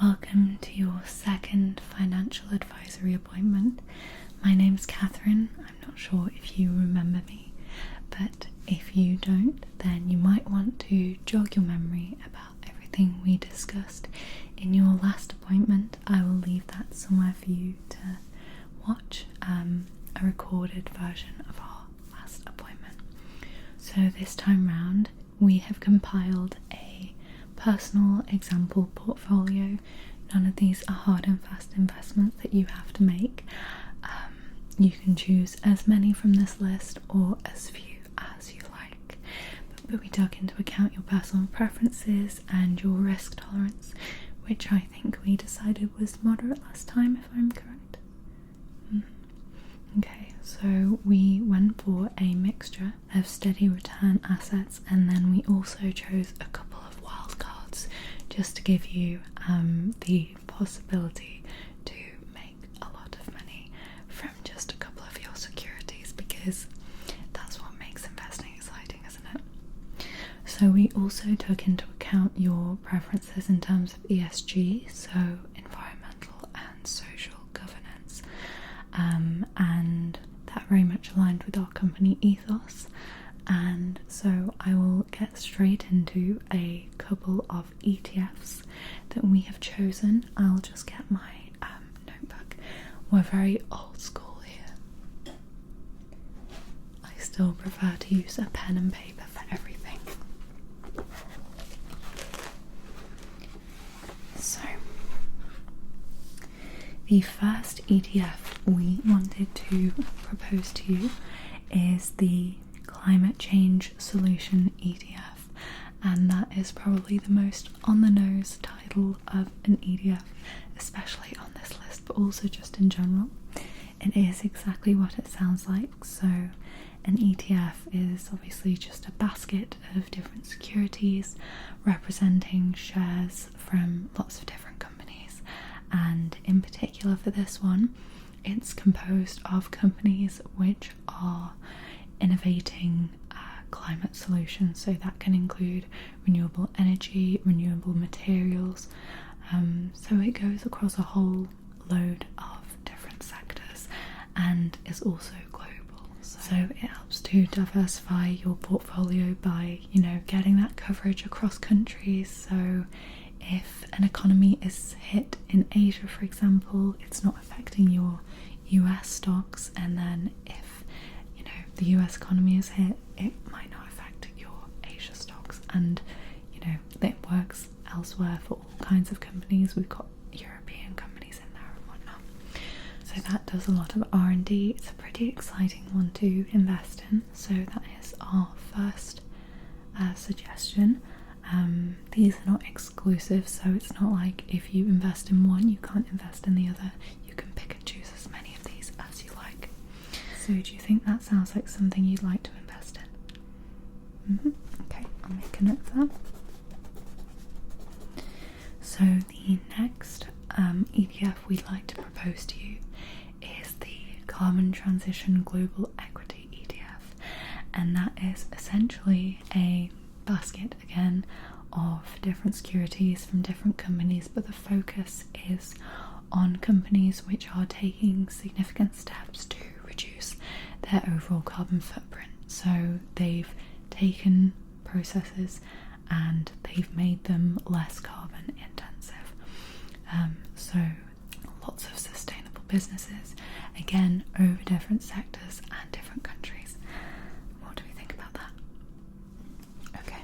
Welcome to your second financial advisory appointment. My name's Catherine. I'm not sure if you remember me, but if you don't, then you might want to jog your memory about everything we discussed in your last appointment. I will leave that somewhere for you to watch a recorded version of our last appointment. So this time round, we have compiled a personal example portfolio. None of these are hard and fast investments that you have to make. You can choose as many from this list or as few as you like. But we took into account your personal preferences and your risk tolerance, which I think we decided was moderate last time, if I'm correct. Okay, so we went for a mixture of steady return assets, and then we also chose a couple of wild cards just to give you the possibility to make a lot of money from just a couple of your securities, because that's what makes investing exciting, isn't it? So we also took into account your preferences in terms of ESG, so environmental and social governance, and that very much aligned with our company ethos. And so I will get straight into a couple of ETFs that we have chosen. I'll just get my notebook. We're very old school here. I still prefer to use a pen and paper for everything. So, the first ETF we wanted to propose to you is the Climate Change Solution ETF, and that is probably the most on the nose title of an ETF, especially on this list, but also just in general. It is exactly what it sounds like. So an ETF is obviously just a basket of different securities representing shares from lots of different companies, and in particular for this one, it's composed of companies which are innovating climate solutions. So that can include renewable energy, renewable materials. So it goes across a whole load of different sectors and is also global. So it helps to diversify your portfolio by, getting that coverage across countries. So if an economy is hit in Asia, for example, it's not affecting your US stocks, and then if the US economy is hit, it might not affect your Asia stocks, and it works elsewhere for all kinds of companies. We've got European companies in there and whatnot, so that does a lot of R&D. It's a pretty exciting one to invest in, so that is our first suggestion. These are not exclusive, so it's not like if you invest in one you can't invest in the other. You can pick and choose as many of these as you like. So do you think that sounds like something you'd like to invest in? Okay, I'll make a note of that. So the next ETF we'd like to propose to you is the Carbon Transition Global Equity ETF, and that is essentially a basket again of different securities from different companies, but the focus is on companies which are taking significant steps to reduce their overall carbon footprint. So they've taken processes and they've made them less carbon intensive. So lots of sustainable businesses, again, over different sectors and different countries. What do we think about that? Okay.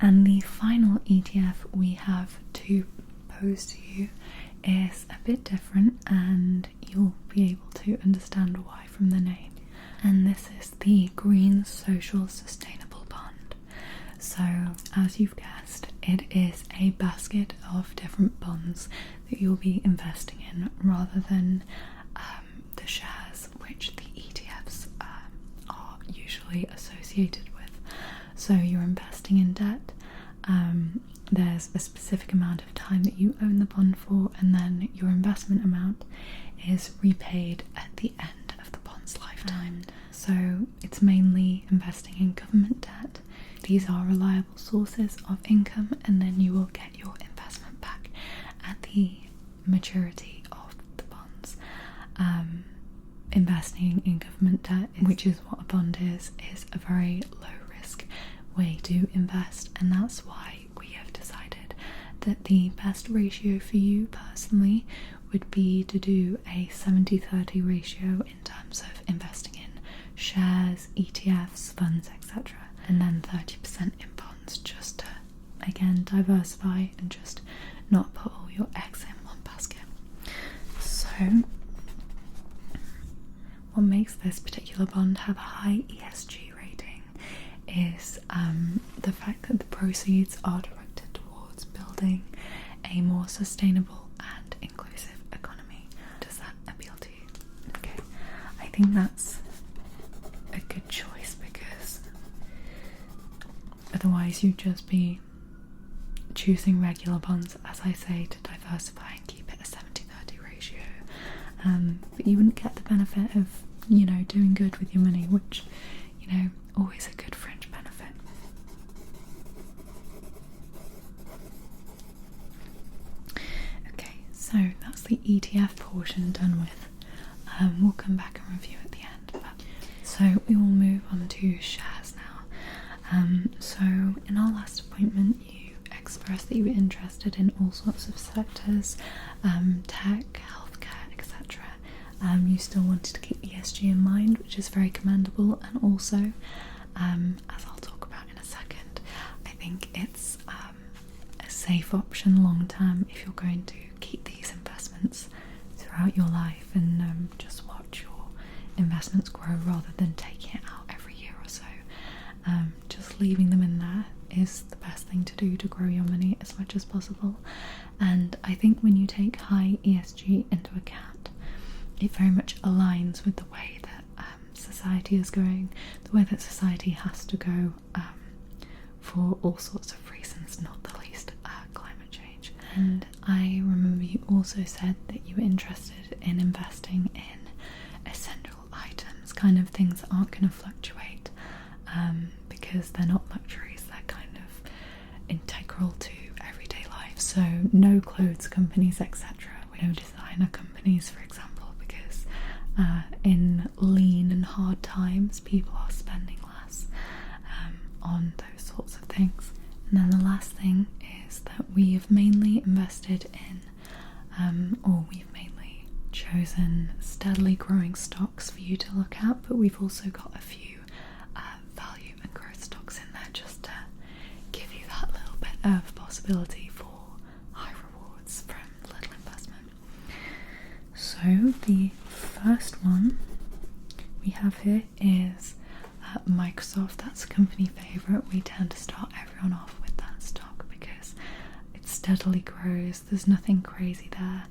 And the final ETF we have to propose to you is a bit different, and you'll be able to understand why from the name. And this is the Green Social Sustainable Bond. So, as you've guessed, it is a basket of different bonds that you'll be investing in, rather than the shares which the ETFs are usually associated with. So you're investing in debt. There's a specific amount of time that you own the bond for, and then your investment amount is repaid at the end of the bond's lifetime. So it's mainly investing in government debt. These are reliable sources of income, and then you will get your the maturity of the bonds. Investing in government debt, which is what a bond is a very low risk way to invest, and that's why we have decided that the best ratio for you personally would be to do a 70-30 ratio in terms of investing in shares, ETFs, funds, etc., and then 30% in bonds, just to again diversify and just not put all your eggs in one basket. So what makes this particular bond have a high ESG rating is the fact that the proceeds are directed towards building a more sustainable and inclusive economy. Does that appeal to you? Okay, I think that's a good choice, because otherwise you'd just be choosing regular bonds, as I say, to diversify and keep it a 70-30 ratio, but you wouldn't get the benefit of, you know, doing good with your money, which, you know, always a good fringe benefit. Okay, so that's the ETF portion done with. We'll come back and review at the end. So we will move on to shares now. So in our last appointment, you expressed that you were interested in all sorts of sectors, tech, healthcare, etc. You still wanted to keep ESG in mind, which is very commendable, and also, as I'll talk about in a second, I think it's a safe option long term if you're going to keep these investments throughout your life and just watch your investments grow rather than taking it out every year or so. Just leaving them in there is the best thing to do to grow your money as much as possible. And I think when you take high ESG into account, it very much aligns with the way that society is going, the way that society has to go for all sorts of reasons, not the least climate change. And I remember you also said that you were interested in investing in essential items, kind of things that aren't going to fluctuate, because they're not luxuries, they're kind of integral to everyday life. So no clothes companies, etc., no designer companies, for example, because in lean and hard times people are spending less on those sorts of things. And then the last thing is that we have mainly invested in, or we've mainly chosen steadily growing stocks for you to look at, but we've also got a few value and growth stocks in there just to give you that little bit of possibility for high rewards from little investment. So the first one we have here is Microsoft. That's a company favourite. We tend to start everyone off with that stock because it steadily grows. There's nothing crazy there,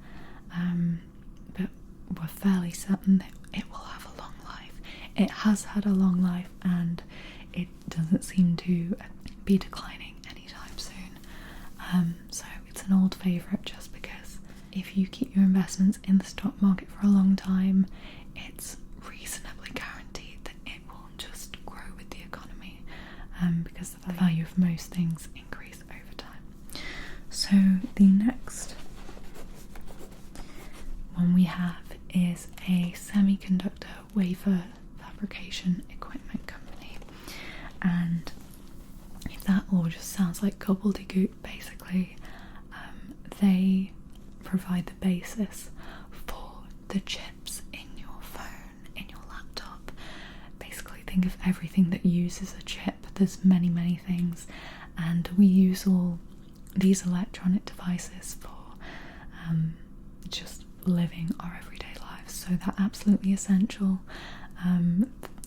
but we're fairly certain that it will have a long life. It has had a long life and it doesn't seem to be declining anytime soon. So it's an old favourite just because if you keep your investments in the stock market for a long time, it's reasonably guaranteed that it will just grow with the economy, because the value of most things increase over time. So the next one we have is a semiconductor wafer fabrication equipment company, and if that all just sounds like gobbledygook, basically they provide the basis for the chips in your phone, in your laptop. Basically think of everything that uses a chip. There's many things, and we use all these electronic devices for just living our everyday lives, so they're absolutely essential.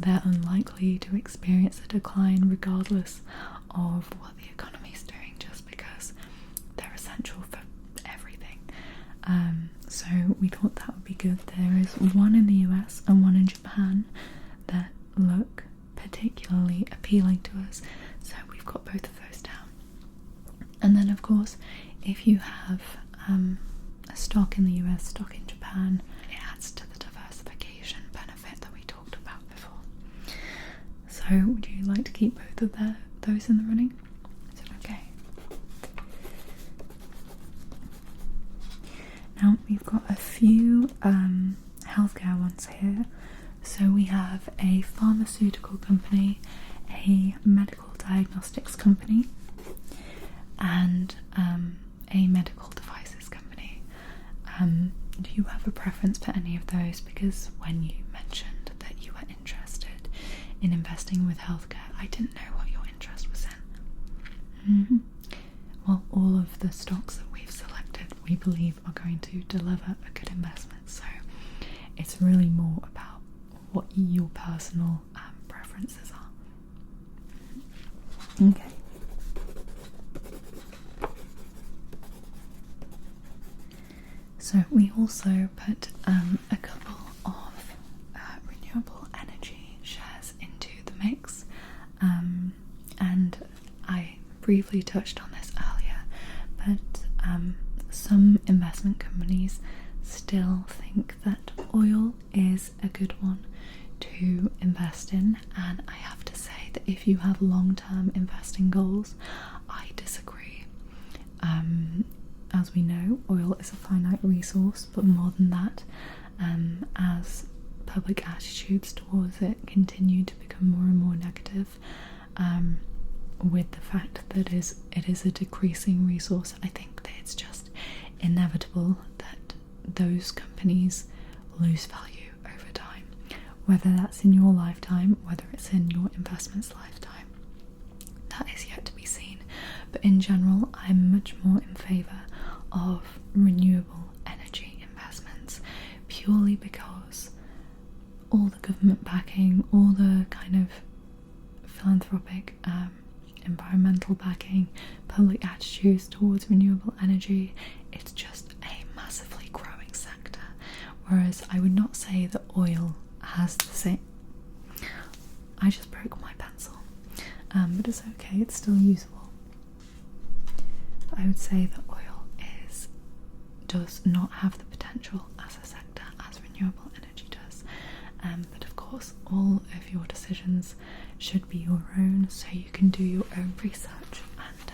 They're unlikely to experience a decline regardless of what the economy's doing, just because they're essential for everything. So we thought that would be good. There is one in the US and one in Japan that look particularly appealing to us, so we've got both of those down. And then of course, if you have a stock in the US, stock in Japan, it adds to the diversification benefit that we talked about before. So would you like to keep both of those in the running? Is it okay? few healthcare ones here. So we have a pharmaceutical company, a medical diagnostics company, and a medical devices company. Do you have a preference for any of those? Because when you mentioned that you were interested in investing with healthcare, I didn't know what your interest was in. Well, all of the stocks that we've selected we believe are going to deliver a good investment, so it's really more about what your personal preferences are. Okay. So we also put a couple of renewable energy shares into the mix, and I briefly touched on this earlier, but some investment companies still think that oil is a good one to invest in, and I have to say that if you have long-term investing goals, I disagree. As we know, oil is a finite resource, but more than that, as public attitudes towards it continue to become more and more negative, with the fact that it is a decreasing resource, I think that it's just inevitable that those companies lose value over time, whether that's in your lifetime, whether it's in your investment's lifetime. That is yet to be seen, but in general, I'm much more in favour of renewable energy investments, purely because all the government backing, all the kind of philanthropic, environmental backing, public attitudes towards renewable energy, it's just a massively growing sector, whereas I would not say that oil has the same. I just broke my pencil, but it's okay, it's still usable. But I would say that oil does not have the potential as a sector as renewable energy does, but of course all of your decisions should be your own, so you can do your own research, and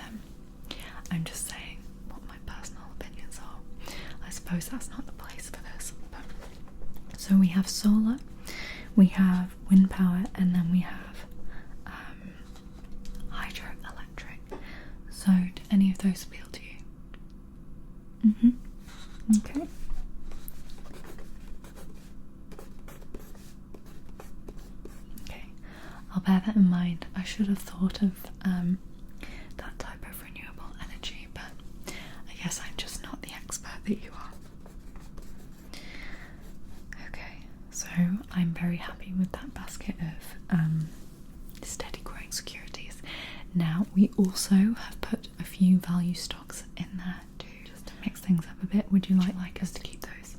I'm just saying what my personal opinions are. I suppose that's not the place for this, but so we have solar, we have wind power, and then we have hydroelectric. So do any of those appeal to you? Okay. Okay, I'll bear that in mind. I should have thought of that type of renewable energy, but I guess I'm just not the expert that you are. Okay, so I'm very happy with that basket of steady growing securities. Now, we also have put a few value stocks in there too, just to mix things up a bit. Would you like us to keep those?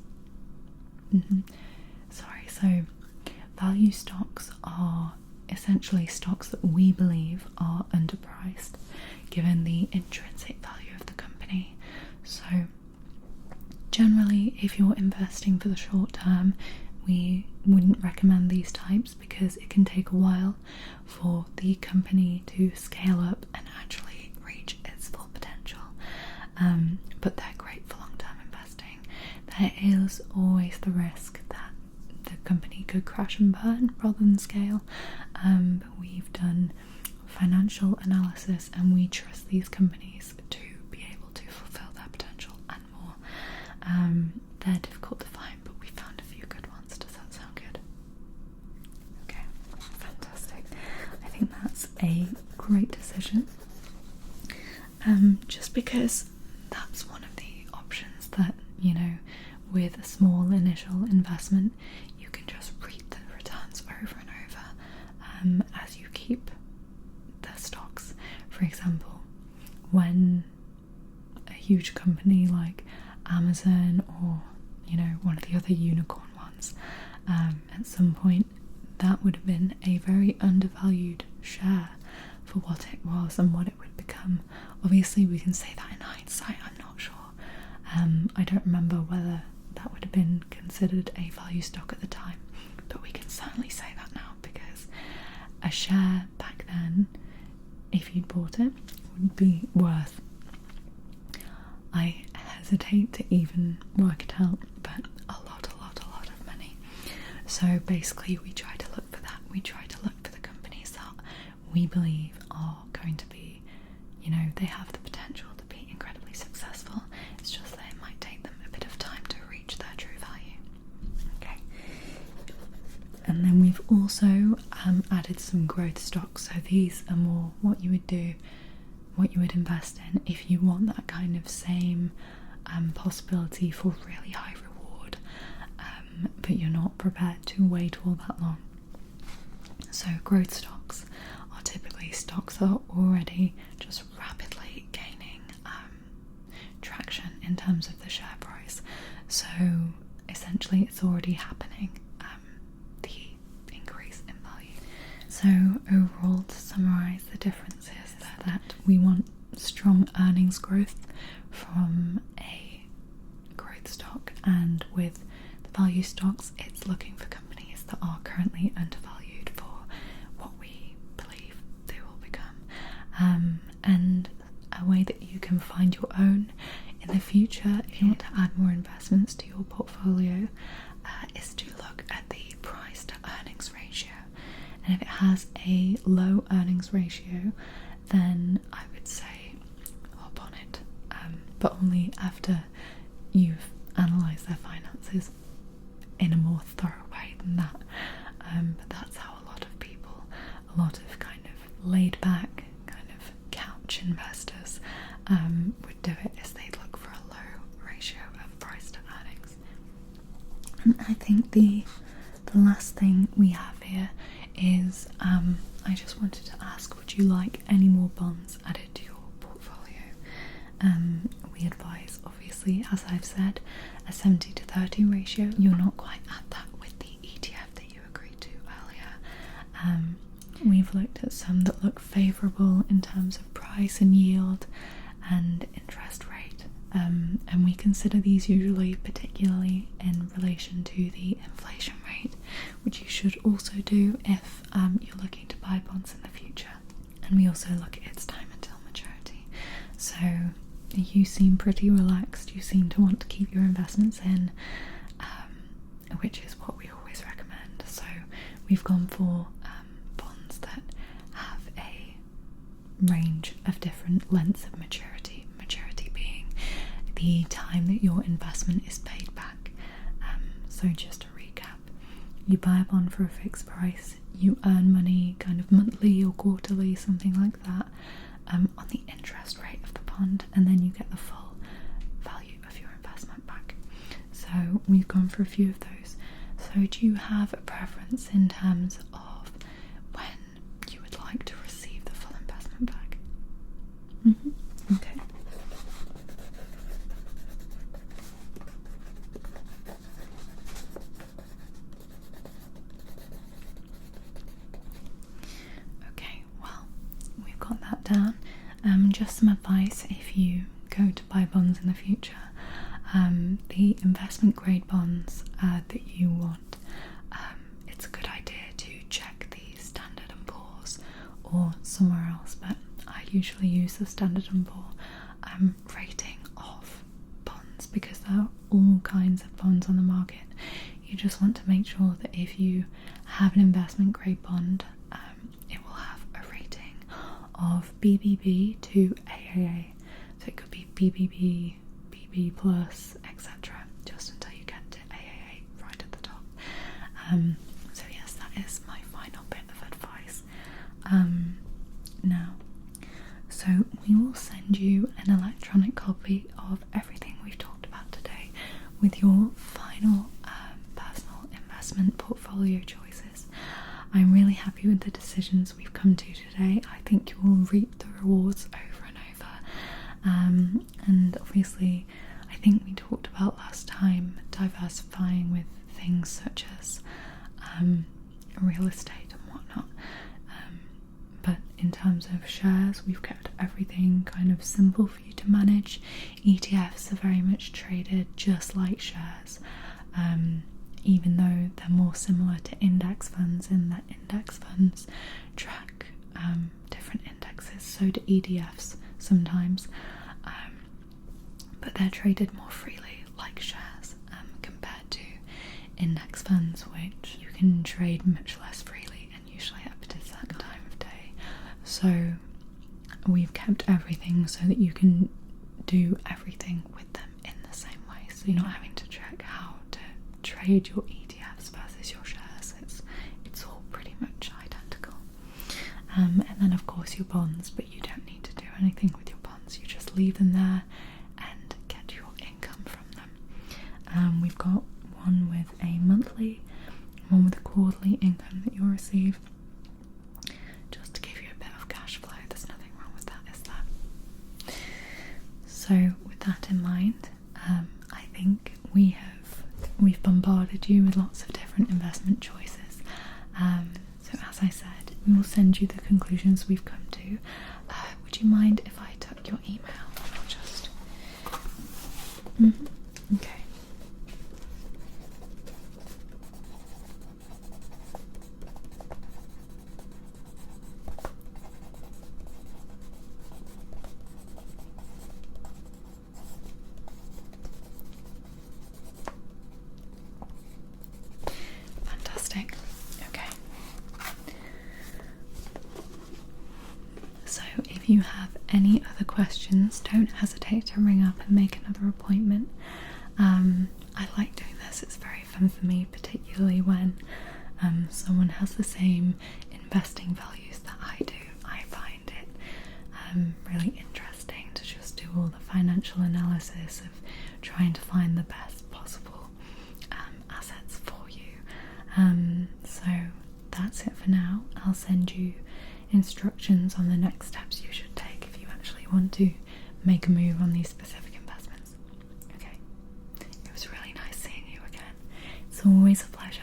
Sorry, so value stocks are essentially stocks that we believe are underpriced given the intrinsic value of the company. So generally, if you're investing for the short term, we wouldn't recommend these types because it can take a while for the company to scale up and actually reach its full potential. But they're great for long-term investing. There is always the risk that the company could crash and burn rather than scale, but we've done financial analysis and we trust these companies to be able to fulfill their potential and more. They're difficult to find, but we found a few good ones. Does that sound good? Okay, fantastic. I think that's a great decision, just because that's one of the options that, you know, with a small initial investment you can just reap the returns over and over as you keep the stocks. For example, when a huge company like Amazon or, you know, one of the other unicorn ones, at some point that would have been a very undervalued share for what it was and what it would become. Obviously we can say that in hindsight, I'm not sure. I don't remember whether that would have been considered a value stock at the time, but we can certainly say that now, because a share back then, if you'd bought it, would be worth, I hesitate to even work it out, but So basically we try to look for that. We try to look for the companies that we believe are going to be, you know, they have the potential to be incredibly successful. It's just that it might take them a bit of time to reach their true value. Okay. And then we've also added some growth stocks. So these are more what you would do, what you would invest in if you want that kind of same possibility for really high reward, but you're not prepared to wait all that long. So growth stocks are typically stocks that are already just rapidly gaining traction in terms of the share price. So essentially it's already happening, the increase in value. So overall, to summarise, the difference is that we want strong earnings growth from a growth stock, and with the value stocks it's looking for companies that are currently undervalued for what we believe they will become, and a way that you can find your own in the future if you want to add more investments to your portfolio is to look at the price to earnings ratio, and if it has a low earnings ratio then I would say hop on it, but only after you've analysed their finances in a more thorough way than that. But that's how a lot of people, a lot of kind of laid back, kind of couch investors would do it, is they'd look for a low ratio of price to earnings. And I think the last thing we have here is I just wanted to ask, would you like any more bonds added to your portfolio? We advise, obviously, as I've said, a 70-30 ratio. You're not quite at that with the ETF that you agreed to earlier. We've looked at some that look favourable in terms of price and yield and interest rate, and we consider these usually particularly in relation to the inflation rate, which you should also do if you're looking to buy bonds in the future. And we also look at its time until maturity. So you seem pretty relaxed, you seem to want to keep your investments in, which is what we always recommend. So we've gone for bonds that have a range of different lengths of maturity, maturity being the time that your investment is paid back. So just to recap, you buy a bond for a fixed price, you earn money kind of monthly or quarterly, something like that, on the interest rate of the bond, and then you get the full value of your investment back. So we've gone for a few of those. So do you have a preference in terms of when you would like to receive the full investment back? Okay. Okay, well, we've got that down. Just some advice if you go to buy bonds in the future. The investment grade bonds that you want, it's a good idea to check the Standard & Poor's or somewhere else, but I usually use the Standard & Poor rating of bonds, because there are all kinds of bonds on the market. You just want to make sure that if you have an investment grade bond, it will have a rating of BBB to AAA. So it could be BBB, BB plus, etc., just until you get to AAA right at the top. So yes, that is my final bit of advice. Now, so we will send you an electronic copy of everything we've talked about today with your final personal investment portfolio choices. I'm really happy with the decisions we've come to today. I think you will reap the rewards over and over. And obviously, I think we talked about last time diversifying with things such as real estate and whatnot. But in terms of shares, we've kept everything kind of simple for you to manage. ETFs are very much traded just like shares, even though they're more similar to index funds in that index funds track different indexes. So do ETFs sometimes, but they're traded more freely like shares compared to index funds, which you can trade much less freely and usually at a exact time of day. So we've kept everything so that you can do everything with them in the same way. So you're not having to check how to trade your ETFs versus your shares. It's all pretty much identical. And then of course your bonds, but you don't need to do anything with your bonds. You just leave them there and get your income from them. We've got one with a monthly, one with a quarterly income that you'll receive, just to give you a bit of cash flow. There's nothing wrong with that, is there? So with that in mind, I think we've bombarded you with lots of different investment choices. So as I said, we will send you the conclusions we've come to. Would you mind if I took your email? I'll just... Okay. Fantastic. Okay. So if you have any other questions, don't hesitate to ring up and make another appointment. I like doing this, it's very fun for me, particularly when someone has the same investing values that I do. I find it really interesting to just do all the financial analysis of trying to find the best possible assets for you. So that's it for now. I'll send you instructions on the next steps you should take if you actually want to make a move on these specific investments. Okay, it was really nice seeing you again. It's always a pleasure.